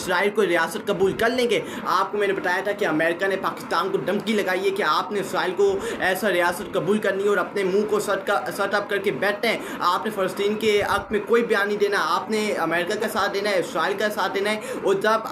Israel को रियासत कबूल कर लेंगे। आपको मैंने बताया था कि अमेरिका ने पाकिस्तान को धमकी लगाई है कि आपने इसराइल को ऐसा रियासत कबूल करनी है और अपने मुंह को सट अप करके बैठते हैं। आपने फ़लस्तीन के हक़ में कोई बयान नहीं देना, आपने अमेरिका का साथ देना है, इसराइल का साथ देना है। और जब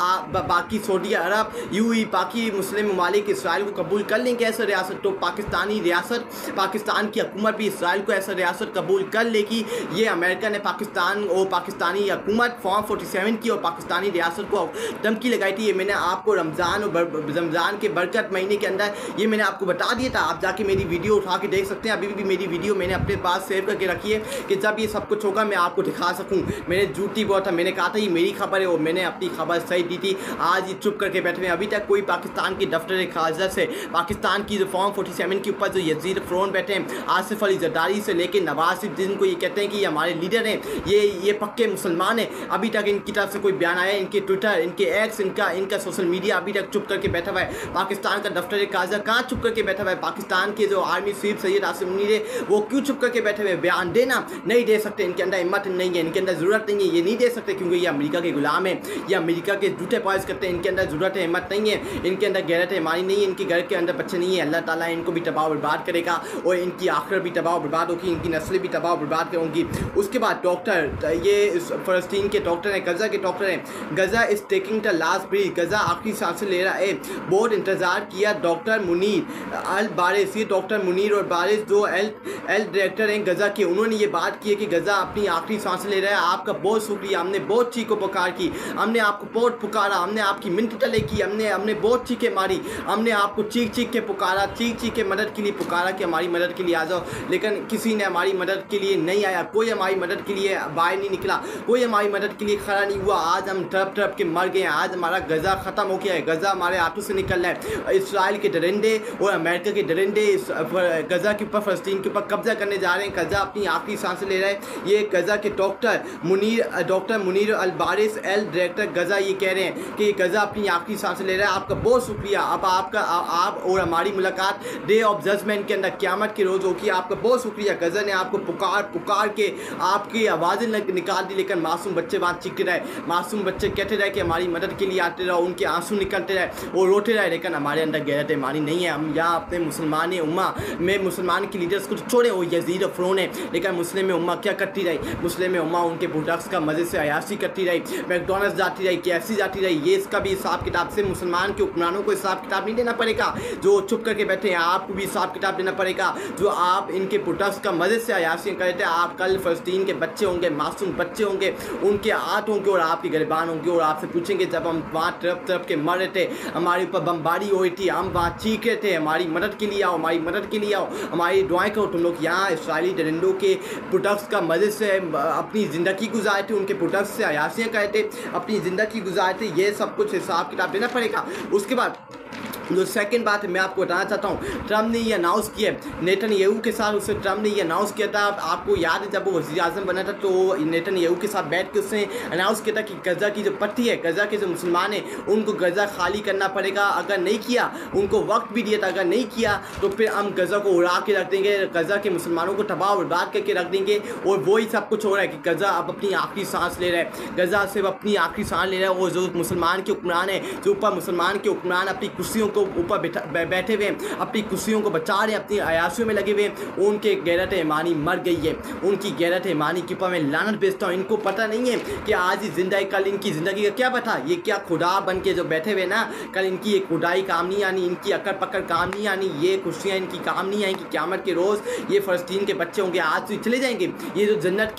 बाकी सऊदी अरब, यूएई, बाकी मुस्लिम ममालिक इसराइल को कबूल कर लेंगे ऐसा रियासत, तो पाकिस्तानी रियासत, पाकिस्तान की हुकूमत भी इसराइल को ऐसा रियासत कबूल कर लेगी। ये अमेरिका ने पाकिस्तान और पाकिस्तानी हुकूमत फॉर्म 47 की और पाकिस्तानी रियासत को धमकी लगाई थी। ये मैंने आपको रमज़ान के बरकत महीने के अंदर ये मैंने आपको बता दिया था। आप जाके मेरी वीडियो उठा के देख सकते हैं। अभी भी मेरी वीडियो मैंने अपने पास सेव करके रखी है कि जब ये सब कुछ होगा मैं आपको दिखा सकूं। मैंने झूठी बहुत था, मैंने कहा था ये मेरी खबर है और मैंने अपनी खबर सही दी थी। आज ये चुप करके बैठे हुए। अभी तक कोई पाकिस्तान की दफ्तर खारजा से, पाकिस्तान की जो फॉर्म 47 के ऊपर जो यजीद फ़रोन बैठे हैं, आसिफ अली जरदारी से लेकर नवाज शरीफ, जिनको ये कहते हैं कि ये हमारे लीडर हैं, ये पक्के मुसलमान हैं, अभी तक इनकी तरफ से कोई बयान आया? इनके ट्विटर, इनके एक्स, इनका सोशल मीडिया अभी तक चुप करके बैठा हुआ है। पाकिस्तान का दफ्तर खारजा कहाँ चुप करके बैठा हुआ है? पाकिस्तान के जो आर्मी चीफ सैयद आसिम मुनीर है वो क्यों चुप करके बैठे हुए? बयान देना नहीं दे सकते, इनके अंदर हिम्मत नहीं है, इनके अंदर ज़रूरत नहीं है, ये नहीं दे सकते क्योंकि ये अमेरिका के गुलाम है, ये अमेरिका के झूठे पॉइस करते हैं। इनके अंदर ज़रूरत है, हिम्मत नहीं है, इनके अंदर गैरत ईमानी नहीं है, इनके घर के अंदर बच्चे नहीं है। अल्लाह ताला इनको भी तबाह बर्बाद करेगा और इनकी आखिरत भी तबाह बर्बाद होगी, इनकी नस्लें भी तबाह बर्बाद होंगी। उसके बाद डॉक्टर, ये फ़लस्तीन के डॉक्टर हैं, गज़ा के डॉक्टर हैं, Gaza is taking the last breath, Gaza आखिरी सांसें ले रहा है। बहुत इंतज़ार किया डॉक्टर मुनीर अल बारिस, ये डॉक्टर मुनीर और बारिस जो एल डायरेक्टर हैं गज़ा के, उन्होंने ये बात की है कि गज़ा अपनी आखिरी सांसें ले रहा है। आपका बहुत शुक्रिया, हमने बहुत चीखो पुकार की, हमने आपको बहुत पुकारा, हमने आपकी मिन्नत तले की, हमने बहुत चीखें मारी, हमने आपको चीख के पुकारा, चीख के मदद के लिए पुकारा कि हमारी मदद के लिए आ जाओ, लेकिन किसी ने हमारी मदद के लिए नहीं आया, कोई हमारी मदद के लिए बाहर नहीं निकला, कोई हमारी मदद के लिए खड़ा नहीं हुआ। आज हम तड़प के मर गए हैं, आज हमारा गज़ा ख़त्म हो गया है, गज़ा हमारे हाथों से निकल रहा है। इसराइल के दरिंदे और अमेरिका के दरिंदे गज़ा के ऊपर, फ़लस्तीन के ऊपर कब्जा करने जा रहे हैं। गज़ा अपनी आखिरी सांसें ले रहा है। ये गज़ा के डॉक्टर मुनीर अल बारिस एल डायरेक्टर गज़ा ये कह रहे हैं कि गज़ा अपनी आखिरी सांसें ले रहा है। आपका बहुत शुक्रिया। अब आप और हमारी मुलाकात डे ऑफ जजमेंट के अंदर, क़यामत के रोज़ होगी। आपका बहुत शुक्रिया। गज़ा ने आपको पुकार के आपकी आवाज़ें निकाल दी, लेकिन मासूम बच्चे वहाँ चीखते रहे, मासूम बच्चे कहते रहे कि हमारी मदद के लिए आते रहो, उनके आंसू निकलते रहे और रोते रहे, लेकिन हमारे अंदर गैरत ईमानी नहीं है। हम यहाँ अपने मुसलमान उम्मा में मुसलमान के लीडर्स को छोड़े, वो यजीद और फ़रोन है, लेकिन मुस्लिम उम्मा क्या करती रही? मुस्लिम उम्मा उनके प्रोडक्ट्स का मज़े से अयाशी करती रही, मैकडॉनल्ड्स जाती रही, KFC जाती रही। ये इसका भी हिसाब किताब से मुसलमान के हुक्मरानों को हिसाब किताब नहीं देना पड़ेगा जो चुप करके बैठे हैं। आपको भी हिसाब किताब देना पड़ेगा जो आप इनके प्रोडक्ट्स का मज़े से अयाशी करते हैं। आप कल फ़लस्तीन के बच्चे होंगे, मासूम बच्चे होंगे, उनके हाथ होंगे और आपके गिरबान होंगे और आपसे पूछेंगे जब हम वहाँ तरफ के मर रहे थे, हमारे ऊपर बमबारी हो रही थी, हम वहाँ चीख रहे थे हमारी मदद के लिए आओ, हमारी मदद के लिए आओ, हमारी दुआएं करो। तुम लोग यहाँ इसराइली दरिंदों के प्रोडक्ट्स का मज़े से अपनी ज़िंदगी गुजारे थे, उनके प्रोडक्ट्स से अयाशियाँ करे थे, अपनी ज़िंदगी गुजारे थे। ये सब कुछ हिसाब किताब देना पड़ेगा। उसके बाद जो सेकंड बात है मैं आपको बताना चाहता हूँ, ट्रम्प ने ये अनाउंस किया नेतन्याहू के साथ, उससे ट्रम्प ने ये अनाउंस किया था। आपको याद है जब वो वज़ीर आज़म बना था तो नेतन्याहू के साथ बैठ के उसने अनाउंस किया था कि गज़ा की जो पट्टी है, गज़ा के जो मुसलमान हैं उनको गज़ा खाली करना पड़ेगा। अगर नहीं किया, उनको वक्त भी दिया था, अगर नहीं किया तो फिर हम गज़ा को उड़ा के रख देंगे, गज़ा के मुसलमानों को तबाह बर्बाद करके रख देंगे। और वही सब कुछ हो रहा है कि गज़ा अब अपनी आखिरी सांस ले रहा है, गज़ा सिर्फ अपनी आखिरी सांस ले रहा है। और जो मुसलमान के हुक्मरान हैं, जो ऊपर मुसलमान के हुक्मरान अपनी कुर्सियों को ऊपर बैठे हुए, अपनी कुर्सियों को बचा रहे हैं, अपनी अयाशियों में लगे हुए, उनके गैरत ईमानी मर गई है। उनकी गैरत ईमानी के ऊपर मैं लानत भेजता हूँ। इनको पता नहीं है कि आज ही जिंदा है, कल इनकी ज़िंदगी का क्या पता। ये क्या खुदा बन के जो बैठे हुए ना, कल इनकी ये खुदाई काम नहीं आनी, इनकी अकड़ पकड़ काम नहीं आनी, ये कुर्सियाँ इनकी काम नहीं आएंगी। क़यामत के रोज़ ये फ़लस्तीन के बच्चे होंगे, आज तो चले जाएंगे। ये जो जन्नत